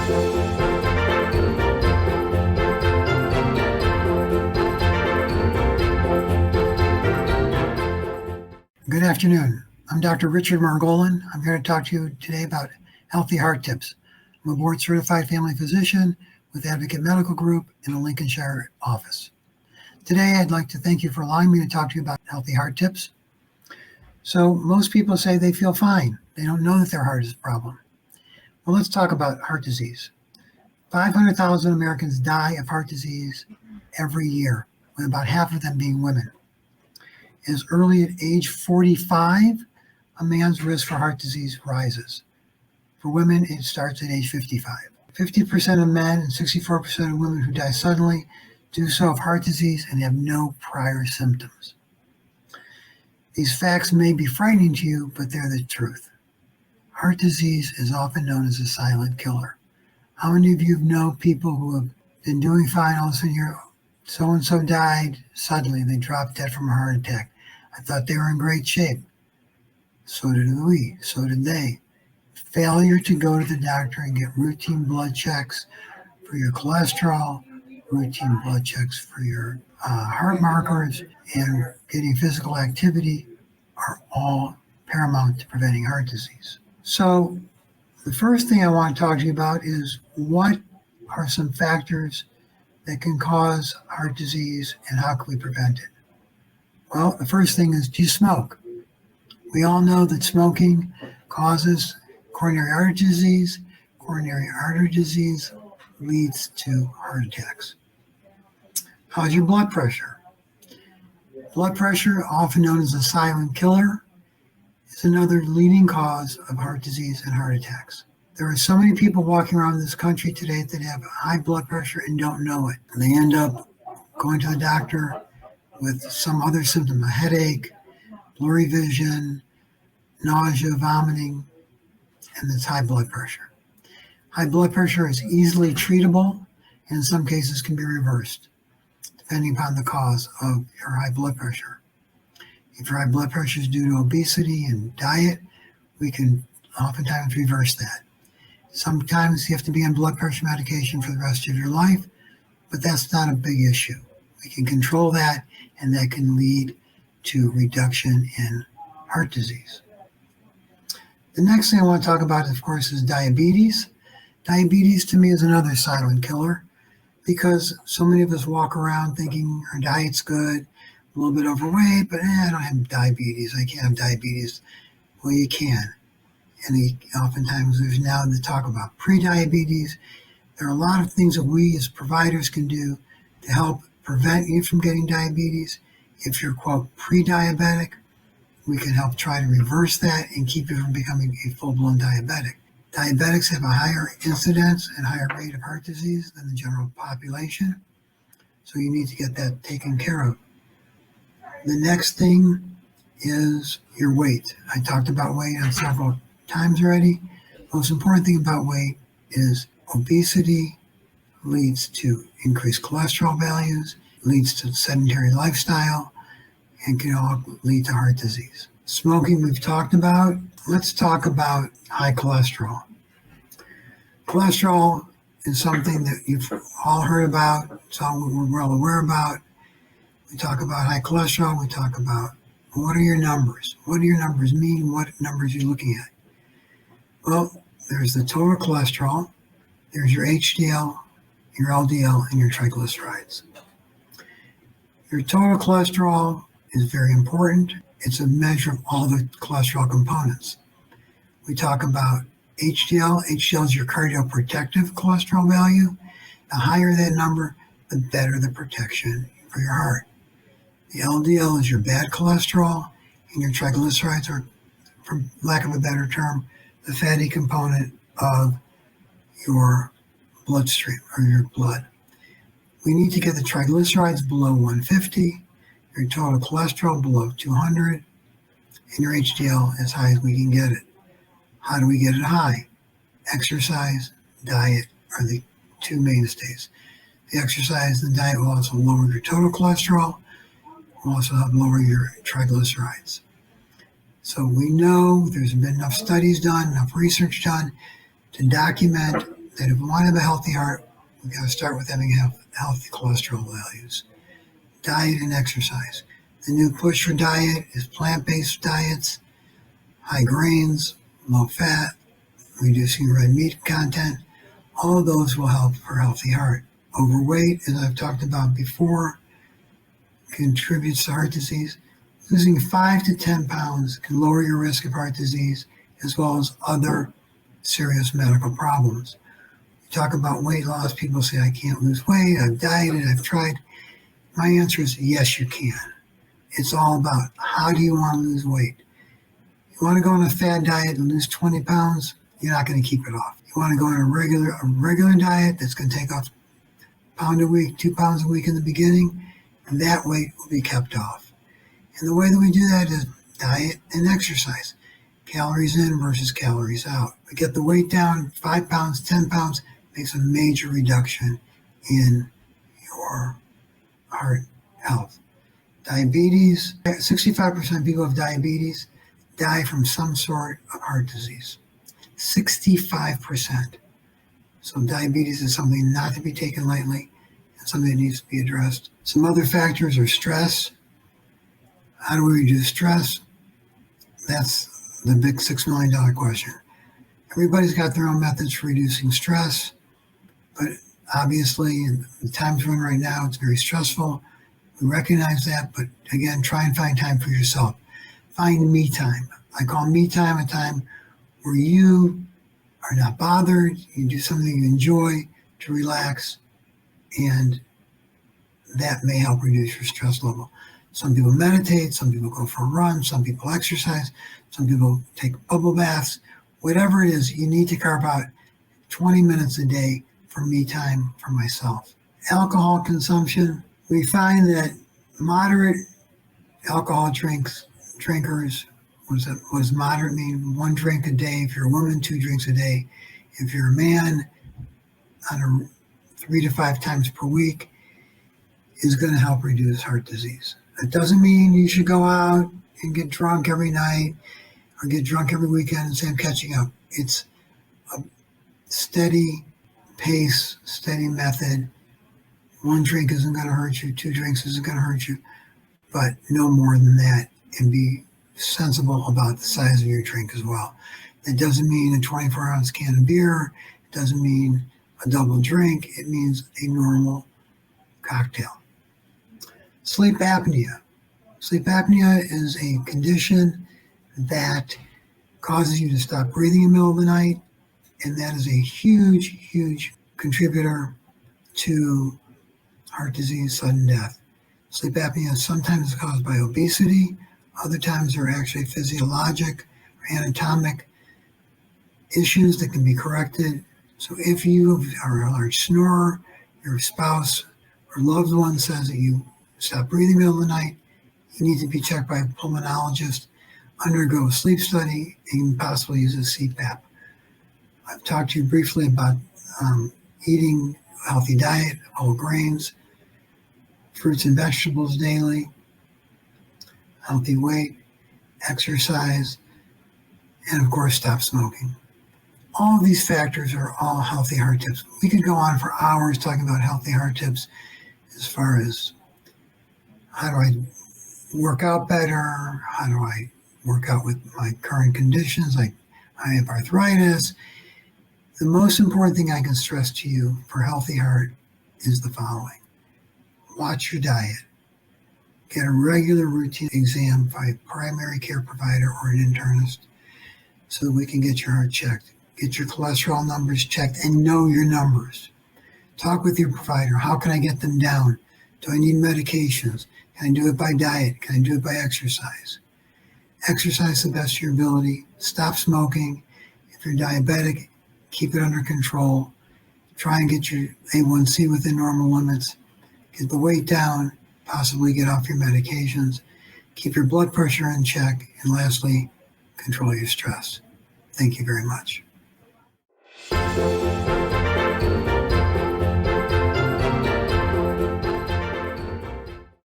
Good afternoon. I'm Dr. Richard Margolin. I'm here to talk to you today about healthy heart tips. I'm a board-certified family physician with Advocate Medical Group in the Lincolnshire office. Today, I'd like to thank you for allowing me to talk to you about healthy heart tips. So most people say they feel fine. They don't know that their heart is a problem. Well, let's talk about heart disease. 500,000 Americans die of heart disease every year, with about half of them being women. As early as age 45, a man's risk for heart disease rises. For women, it starts at age 55. 50% of men and 64% of women who die suddenly do so of heart disease and have no prior symptoms. These facts may be frightening to you, but they're the truth. Heart disease is often known as a silent killer. How many of you know people who have been doing fine, all of a sudden so-and-so died suddenly, they dropped dead from a heart attack. I thought they were in great shape. So did we, so did they. Failure to go to the doctor and get routine blood checks for your cholesterol, routine blood checks for your heart markers, and getting physical activity are all paramount to preventing heart disease. So the first thing I want to talk to you about is what are some factors that can cause heart disease and how can we prevent it? Well, the first thing is, do you smoke? We all know that smoking causes coronary artery disease. Coronary artery disease leads to heart attacks. How's your blood pressure? Blood pressure, often known as a silent killer, is another leading cause of heart disease and heart attacks. There are so many people walking around this country today that have high blood pressure and don't know it. And they end up going to the doctor with some other symptom, a headache, blurry vision, nausea, vomiting, and it's high blood pressure. High blood pressure is easily treatable and in some cases can be reversed, depending upon the cause of your high blood pressure. If your high blood pressure is due to obesity and diet, we can oftentimes reverse that. Sometimes you have to be on blood pressure medication for the rest of your life, but that's not a big issue. We can control that, and that can lead to reduction in heart disease. The next thing I want to talk about, of course, is diabetes. Diabetes to me is another silent killer because so many of us walk around thinking our diet's good, a little bit overweight, but I don't have diabetes. I can't have diabetes. Well, you can. And oftentimes there's now the talk about pre-diabetes. There are a lot of things that we as providers can do to help prevent you from getting diabetes. If you're, quote, pre-diabetic, we can help try to reverse that and keep you from becoming a full-blown diabetic. Diabetics have a higher incidence and higher rate of heart disease than the general population, so you need to get that taken care of. The next thing is your weight. I talked about weight on several times already. Most important thing about weight is obesity leads to increased cholesterol values, leads to sedentary lifestyle, and can all lead to heart disease. Smoking we've talked about. Let's talk about high cholesterol. Cholesterol is something that you've all heard about, something we're well aware about. We talk about high cholesterol, we talk about what are your numbers? What do your numbers mean? What numbers are you looking at? Well, there's the total cholesterol, there's your HDL, your LDL, and your triglycerides. Your total cholesterol is very important. It's a measure of all the cholesterol components. We talk about HDL. HDL is your cardioprotective cholesterol value. The higher that number, the better the protection for your heart. The LDL is your bad cholesterol, and your triglycerides are, for lack of a better term, the fatty component of your bloodstream or your blood. We need to get the triglycerides below 150, your total cholesterol below 200, and your HDL as high as we can get it. How do we get it high? Exercise, diet are the two mainstays. The exercise and the diet will also lower your total cholesterol, will also help lower your triglycerides. So we know there's been enough studies done, enough research done to document that if we want to have a healthy heart, we've got to start with having healthy cholesterol values, diet and exercise. The new push for diet is plant-based diets, high grains, low fat, reducing red meat content. All of those will help for a healthy heart. Overweight, as I've talked about before, contributes to heart disease. Losing 5 to 10 pounds can lower your risk of heart disease as well as other serious medical problems. You talk about weight loss, people say, I can't lose weight, I've dieted, I've tried. My answer is yes, you can. It's all about how do you want to lose weight. You want to go on a fad diet and lose 20 pounds, you're not going to keep it off. You want to go on a regular diet that's going to take off a pound a week, 2 pounds a week in the beginning, and that weight will be kept off. And the way that we do that is diet and exercise. Calories in versus calories out. We get the weight down, 5 pounds, 10 pounds, makes a major reduction in your heart health. Diabetes, 65% of people with diabetes die from some sort of heart disease. 65%. So diabetes is something not to be taken lightly and something that needs to be addressed. Some other factors are stress. How do we reduce stress? That's the big $6 million question. Everybody's got their own methods for reducing stress, but obviously in the times we're in right now, it's very stressful. We recognize that, but again, try and find time for yourself. Find me time. I call me time a time where you are not bothered, you do something you enjoy to relax, and that may help reduce your stress level. Some people meditate, some people go for a run, some people exercise, some people take bubble baths. Whatever it is, you need to carve out 20 minutes a day for me time for myself. Alcohol consumption, we find that moderate alcohol drinkers, was moderate mean 1 drink a day. If you're a woman, 2 drinks a day. If you're a man, on a 3 to 5 times per week, is going to help reduce heart disease. It doesn't mean you should go out and get drunk every night or get drunk every weekend and say I'm catching up. It's a steady pace, steady method. 1 drink isn't going to hurt you, 2 drinks isn't going to hurt you, but no more than that, and be sensible about the size of your drink as well. That doesn't mean a 24-ounce can of beer. It doesn't mean a double drink. It means a normal cocktail. Sleep apnea. Sleep apnea is a condition that causes you to stop breathing in the middle of the night, and that is a huge, huge contributor to heart disease, sudden death. Sleep apnea is sometimes caused by obesity, other times they're actually physiologic or anatomic issues that can be corrected. So if you are a large snorer, your spouse or loved one says that you stop breathing in the middle of the night, you need to be checked by a pulmonologist, undergo a sleep study, and possibly use a CPAP. I've talked to you briefly about eating a healthy diet, whole grains, fruits and vegetables daily, healthy weight, exercise, and of course, stop smoking. All of these factors are all healthy heart tips. We could go on for hours talking about healthy heart tips as far as how do I work out better, how do I work out with my current conditions, like I have arthritis. The most important thing I can stress to you for a healthy heart is the following. Watch your diet. Get a regular routine exam by a primary care provider or an internist so that we can get your heart checked. Get your cholesterol numbers checked and know your numbers. Talk with your provider. How can I get them down? Do I need medications? Can I do it by diet? Can I do it by exercise? Exercise to the best of your ability. Stop smoking. If you're diabetic, keep it under control. Try and get your A1C within normal limits. Get the weight down, possibly get off your medications. Keep your blood pressure in check. And lastly, control your stress. Thank you very much.